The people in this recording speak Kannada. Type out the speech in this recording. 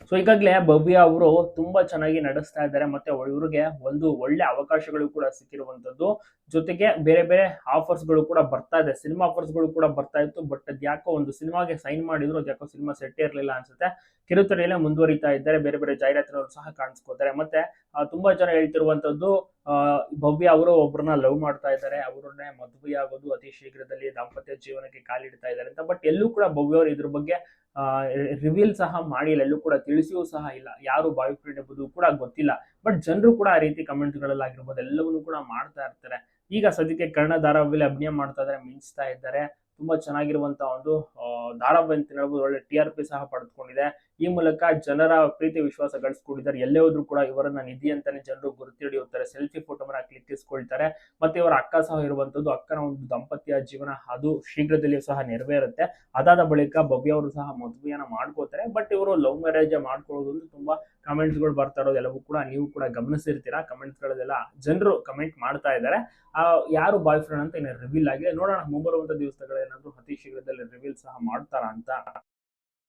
ಸೊ ಈಗಾಗಲೇ ಭವ್ಯ ಅವರು ತುಂಬಾ ಚೆನ್ನಾಗಿ ನಡೆಸ್ತಾ ಇದ್ದಾರೆ, ಮತ್ತೆ ಇವ್ರಿಗೆ ಒಂದು ಒಳ್ಳೆ ಅವಕಾಶಗಳು ಕೂಡ ಸಿಕ್ಕಿರುವಂತದ್ದು. ಜೊತೆಗೆ ಬೇರೆ ಬೇರೆ ಆಫರ್ಸ್ ಗಳು ಕೂಡ ಬರ್ತಾ ಇದೆ, ಸಿನಿಮಾ ಆಫರ್ಸ್ ಗಳು ಕೂಡ ಬರ್ತಾ ಇತ್ತು. ಬಟ್ ಅದ್ಯಾಕೋ ಒಂದು ಸಿನಿಮಾಗೆ ಸೈನ್ ಮಾಡಿದ್ರು, ಅದ್ಯಾಕೋ ಸಿನಿಮಾ ಸೆಟ್ ಇರಲಿಲ್ಲ ಅನ್ಸುತ್ತೆ. ಕಿರುತೆರೆಯಲ್ಲೇ ಮುಂದುವರಿತಾ ಇದ್ದಾರೆ, ಬೇರೆ ಬೇರೆ ಜಾಹೀರಾತಿನವರು ಸಹ ಕಾಣಿಸ್ಕೋತಾರೆ. ಮತ್ತೆ ತುಂಬಾ ಜನ ಹೇಳ್ತಿರುವಂತದ್ದು ಭವ್ಯ ಅವರು ಒಬ್ಬರನ್ನ ಲವ್ ಮಾಡ್ತಾ ಇದ್ದಾರೆ, ಅವರನ್ನೇ ಮದುವೆ ಆಗೋದು ಅತಿ ಶೀಘ್ರದಲ್ಲಿ ದಾಂಪತ್ಯ ಜೀವನಕ್ಕೆ ಕಾಲಿಡ್ತಾ ಇದ್ದಾರೆ ಅಂತ. ಬಟ್ ಎಲ್ಲೂ ಕೂಡ ಭವ್ಯ ಅವರು ಇದ್ರ ಬಗ್ಗೆ ರಿವೀಲ್ ಸಹ ಮಾಡಿಲ್ಲ, ಎಲ್ಲೂ ಕೂಡ ತಿಳಿಸಿಯೂ ಸಹ ಇಲ್ಲ, ಯಾರು ಬಾಯ್ ಫ್ರೆಂಡ್ ಎಂಬುದು ಕೂಡ ಗೊತ್ತಿಲ್ಲ. ಬಟ್ ಜನರು ಕೂಡ ಆ ರೀತಿ ಕಮೆಂಟ್ಸ್ ಗಳಲ್ಲಾಗಿರ್ಬೋದು ಎಲ್ಲವನ್ನೂ ಕೂಡ ಮಾಡ್ತಾ ಇರ್ತಾರೆ. ಈಗ ಸದ್ಯಕ್ಕೆ ಕರ್ಣ ಧಾರಾವಾಹಿಯಲ್ಲಿ ಅಭಿನಯ ಮಾಡ್ತಾ ಇದ್ದಾರೆ, ಮಿಂಚ್ತಾ ಇದ್ದಾರೆ. ತುಂಬಾ ಚೆನ್ನಾಗಿರುವಂತಹ ಒಂದು ಧಾರಾವಾಹಿ ಅಂತ ಹೇಳ್ಬೋದು. ಒಳ್ಳೆ TRP ಸಹ ಪಡೆದುಕೊಂಡಿದೆ. ಈ ಮೂಲಕ ಜನರ ಪ್ರೀತಿ ವಿಶ್ವಾಸ ಗಳಿಸ್ಕೊಂಡಿದ್ದಾರೆ. ಎಲ್ಲೇ ಹೋದ್ರು ಕೂಡ ಇವರನ್ನ ನಿಧಿ ಅಂತಾನೆ ಜನರು ಗುರುತು ಹಿಡಿಯುತ್ತಾರೆ, ಸೆಲ್ಫಿ ಫೋಟೋವನ್ನ ಕ್ಲಿಕ್ಕಿಸ್ಕೊಳ್ತಾರೆ. ಮತ್ತೆ ಇವರ ಅಕ್ಕ ಸಹ ಇರುವಂತದ್ದು, ಅಕ್ಕನ ಒಂದು ದಾಂಪತ್ಯ ಜೀವನ ಅದು ಶೀಘ್ರದಲ್ಲಿಯೂ ಸಹ ನೆರವೇರುತ್ತೆ. ಅದಾದ ಬಳಿಕ ಭವ್ಯ ಅವರು ಸಹ ಮದುವೆಯನ್ನ ಮಾಡ್ಕೋತಾರೆ. ಬಟ್ ಇವರು ಲವ್ ಮ್ಯಾರೇಜ್ ಮಾಡ್ಕೊಳ್ಳೋದು ತುಂಬಾ ಕಮೆಂಟ್ಸ್ ಗಳು ಬರ್ತಾ ಇರೋದು ಎಲ್ಲವೂ ಕೂಡ ನೀವು ಕೂಡ ಗಮನಿಸಿರ್ತೀರಾ. ಕಮೆಂಟ್ಸ್ ಗಳಲ್ಲೆಲ್ಲ ಜನರು ಕಮೆಂಟ್ ಮಾಡ್ತಾ ಇದ್ದಾರೆ. ಯಾರು ಬಾಯ್ ಫ್ರೆಂಡ್ ಅಂತ ಇನ್ನು ರಿವೀಲ್ ಆಗಿದೆ. ನೋಡೋಣ ಮುಂಬರುವಂತ ದಿವಸಗಳೇನಾದ್ರೂ ಅತಿ ಶೀಘ್ರದಲ್ಲಿ ರಿವೀಲ್ ಸಹ ಮಾಡ್ತಾರಾ ಅಂತ.